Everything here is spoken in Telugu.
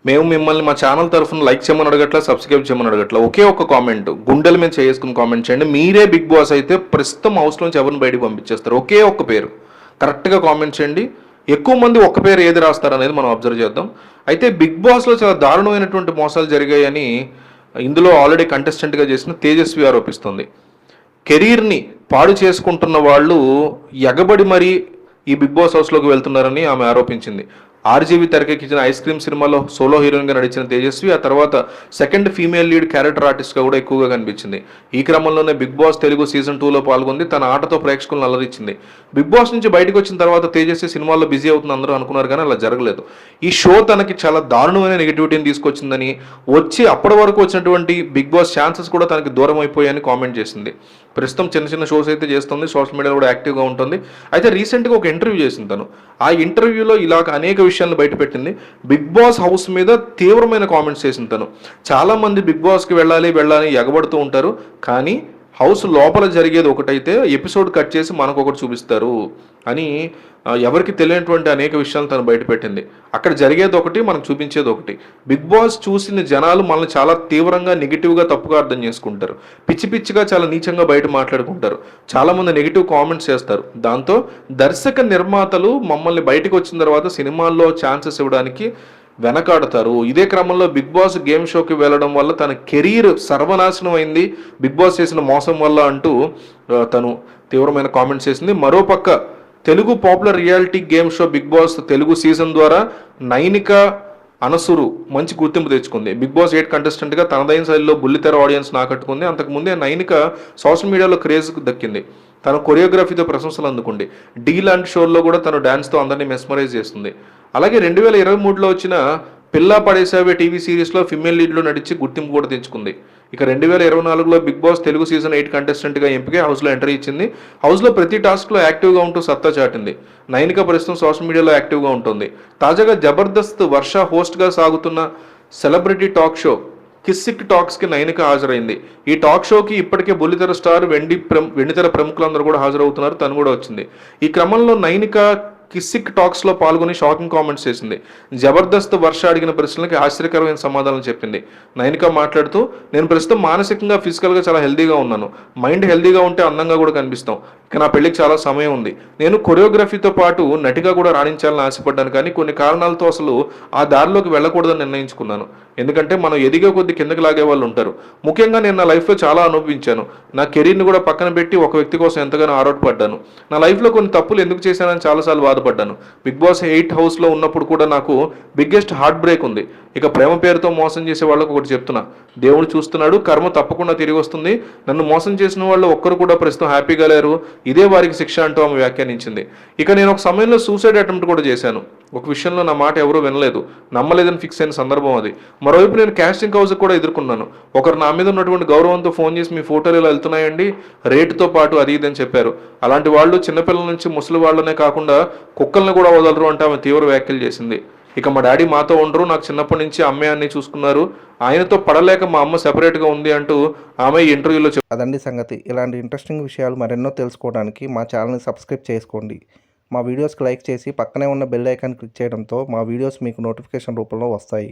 మేము మిమ్మల్ని మా ఛానల్ తరఫున లైక్ చేయమని అడగట్లా, సబ్స్క్రైబ్ చేయమని అడగట్లా. ఒకే ఒక్క కామెంట్, గుండెల మీద చేసుకుని కామెంట్ చేయండి. మీరే బిగ్ బాస్ అయితే ప్రస్తుతం హౌస్ నుంచి ఎవరిని బయటకు పంపించేస్తారు? ఒకే ఒక్క పేరు కరెక్ట్గా కామెంట్ చేయండి. ఎక్కువ మంది ఒక్క పేరు ఏది రాస్తారు అనేది మనం అబ్జర్వ్ చేద్దాం. అయితే బిగ్ బాస్లో చాలా దారుణమైనటువంటి మోసాలు జరిగాయని ఇందులో ఆల్రెడీ కంటెస్టెంట్గా చేసిన తేజస్వి ఆరోపిస్తుంది. కెరీర్ని పాడు చేసుకుంటున్న వాళ్ళు ఎగబడి మరీ ఈ బిగ్ బాస్ హౌస్లోకి వెళ్తున్నారని ఆమె ఆరోపించింది. ఆర్జీవి తెరకెక్కించిన ఐస్ క్రీమ్ సినిమాలో సోలో హీరోయిన్గా నడిచిన తేజస్వి ఆ తర్వాత సెకండ్ ఫీమేల్ లీడ్ క్యారెక్టర్ ఆర్టిస్ట్గా కూడా ఎక్కువగా కనిపించింది. ఈ క్రమంలోనే బిగ్ బాస్ తెలుగు సీజన్ 2లో పాల్గొంది. తన ఆటతో ప్రేక్షకులను అలరించింది. బిగ్ బాస్ నుంచి బయటకు వచ్చిన తర్వాత తేజస్వి సినిమాల్లో బిజీ అవుతుంది అందరూ అనుకున్నారు, కానీ అలా జరగలేదు. ఈ షో తనకి చాలా దారుణమైన నెగిటివిటీని తీసుకొచ్చిందని, వచ్చి అప్పటి వరకు వచ్చినటువంటి బిగ్ బాస్ ఛాన్సెస్ కూడా తనకి దూరం అయిపోయాయని కామెంట్ చేసింది. ప్రస్తుతం చిన్న చిన్న షోస్ అయితే చేస్తుంది, సోషల్ మీడియాలో కూడా యాక్టివ్గా ఉంటుంది. అయితే రీసెంట్గా ఒక ఇంటర్వ్యూ చేసింది తను. ఆ ఇంటర్వ్యూలో ఇలాగ అనేక విషయాలను బయటపెట్టింది. బిగ్ బాస్ హౌస్ మీద తీవ్రమైన కామెంట్స్ చేసింది తను. చాలామంది బిగ్ బాస్కి వెళ్ళాలి ఎగబడుతూ ఉంటారు, కానీ హౌస్ లోపల జరిగేది ఒకటైతే ఎపిసోడ్ కట్ చేసి మనకు ఒకటి చూపిస్తారు అని ఎవరికి తెలియనటువంటి అనేక విషయాలు తను బయటపెట్టింది. అక్కడ జరిగేది ఒకటి, మనకు చూపించేది ఒకటి. బిగ్ బాస్ చూసిన జనాలు మనల్ని చాలా తీవ్రంగా నెగిటివ్గా తప్పుగా అర్థం చేసుకుంటారు. పిచ్చి పిచ్చిగా చాలా నీచంగా బయట మాట్లాడుకుంటారు. చాలామంది నెగిటివ్ కామెంట్స్ చేస్తారు. దాంతో దర్శక నిర్మాతలు మమ్మల్ని బయటకు వచ్చిన తర్వాత సినిమాల్లో ఛాన్సెస్ ఇవ్వడానికి వెనకాడతారు. ఇదే క్రమంలో బిగ్ బాస్ గేమ్ షోకి వెళ్ళడం వల్ల తన కెరీర్ సర్వనాశనం అయింది బిగ్ బాస్ చేసిన మోసం వల్ల అంటూ తను తీవ్రమైన కామెంట్స్ చేసింది. మరోపక్క Telugu popular reality game show Bigg Boss Telugu season ద్వారా నైనిక అనసురు మంచి గుర్తింపు తెచ్చుకుంది. బిగ్ బాస్ 8 కంటెస్టెంట్గా తనదైన శైలిలో బుల్లితెర ఆడియన్స్ ఆకట్టుకుంది. అంతకుముందే నైనిక సోషల్ మీడియాలో క్రేజ్కు దక్కింది. తన కొరియోగ్రఫీతో ప్రశంసలు అందుకుంది. డీ లాంటి షోల్లో కూడా తను డ్యాన్స్తో అందరినీ మెస్మరైజ్ చేస్తుంది. అలాగే 2023లో వచ్చిన పిల్లా పడేసావే టీవీ సిరీస్లో ఫిమేల్ లీడ్లో నడిచి గుర్తింపు కూడా తెచ్చుకుంది. ఇక 2024లో బిగ్ బాస్ తెలుగు సీజన్ 8 కంటెస్టెంట్గా ఎంపికై హౌస్లో ఎంట్రీ ఇచ్చింది. హౌస్లో ప్రతి టాస్క్లో యాక్టివ్గా ఉంటూ సత్తా చాటింది. నైనిక ప్రస్తుతం సోషల్ మీడియాలో యాక్టివ్గా ఉంటుంది. తాజాగా జబర్దస్త్ వర్ష హోస్ట్గా సాగుతున్న celebrity talk show Kissik టాక్స్కి Nainika హాజరైంది. ఈ టాక్ షోకి ఇప్పటికే బుల్లితెర స్టార్ వెండితెర ప్రముఖులందరూ కూడా హాజరవుతున్నారు. తను కూడా వచ్చింది. ఈ క్రమంలో నైనిక కిస్సిక్ టాక్స్లో పాల్గొని షాకింగ్ కామెంట్స్ చేసింది. జబర్దస్త్ వర్ష అడిగిన ప్రశ్నలకి ఆశ్చర్యకరమైన సమాధానం చెప్పింది. నైనిక మాట్లాడుతూ, నేను ప్రస్తుతం మానసికంగా ఫిజికల్గా చాలా హెల్దీగా ఉన్నాను. మైండ్ హెల్దీగా ఉంటే అందంగా కూడా కనిపిస్తాం. ఇక నా పెళ్లికి చాలా సమయం ఉంది. నేను కొరియోగ్రఫీతో పాటు నటిగా కూడా రాణించాలని ఆశపడ్డాను, కానీ కొన్ని కారణాలతో అసలు ఆ దారిలోకి వెళ్ళకూడదని నిర్ణయించుకున్నాను. ఎందుకంటే మనం ఎదిగే కొద్ది కిందకి లాగే వాళ్ళు ఉంటారు. ముఖ్యంగా నేను నా లైఫ్లో చాలా అనుభవించాను. నా కెరీర్ని కూడా పక్కన పెట్టి ఒక వ్యక్తి కోసం ఎంతగానో ఆరాటపడ్డాను. నా లైఫ్లో కొన్ని తప్పులు ఎందుకు చేశానని చాలాసార్లు బాధపడ్డాను. బిగ్ బాస్ 8 హౌస్లో ఉన్నప్పుడు కూడా నాకు బిగ్గెస్ట్ హార్ట్ బ్రేక్ ఉంది. ఇక ప్రేమ పేరుతో మోసం చేసే వాళ్ళకు ఒకటి చెప్తున్నా, దేవుడు చూస్తున్నాడు, కర్మ తప్పకుండా తిరిగి వస్తుంది. నన్ను మోసం చేసిన వాళ్ళు ఒక్కరు కూడా ప్రస్తుతం హ్యాపీగా లేరు. ఇదే వారికి శిక్ష అంటూ ఆమె వ్యాఖ్యానించింది. ఇక నేను ఒక సమయంలో సూసైడ్ అటెంప్ట్ కూడా చేశాను. ఒక విషయంలో నా మాట ఎవరూ వినలేదు, నమ్మలేదని ఫిక్స్ అయిన సందర్భం అది. మరోవైపు నేను కాస్టింగ్ హౌస్ కూడా ఎదుర్కొన్నాను. ఒకరు నా మీద ఉన్నటువంటి గౌరవంతో ఫోన్ చేసి మీ ఫోటోలు ఇలా వెళ్తున్నాయండి, రేటుతో పాటు అది ఇదని చెప్పారు. అలాంటి వాళ్ళు చిన్నపిల్లల నుంచి ముసలి వాళ్ళనే కాకుండా కుక్కల్ని కూడా వదలరు అంటే ఆమె తీవ్ర వ్యాఖ్యలు చేసింది. ఇక మా డాడీ మాతో ఉండరు, నాకు చిన్నప్పటి నుంచి అమ్మే అన్ని చూసుకున్నారు, ఆయనతో పడలేక మా అమ్మ సెపరేట్గా ఉంది అంటూ ఆమె ఈ ఇంటర్వ్యూలో అదండి సంగతి. ఇలాంటి ఇంట్రెస్టింగ్ విషయాలు మరెన్నో తెలుసుకోవడానికి మా ఛానల్ని సబ్స్క్రైబ్ చేసుకోండి. మా వీడియోస్కి లైక్ చేసి పక్కనే ఉన్న బెల్ ఐకాన్ క్లిక్ చేయడంతో మా వీడియోస్ మీకు నోటిఫికేషన్ రూపంలో వస్తాయి.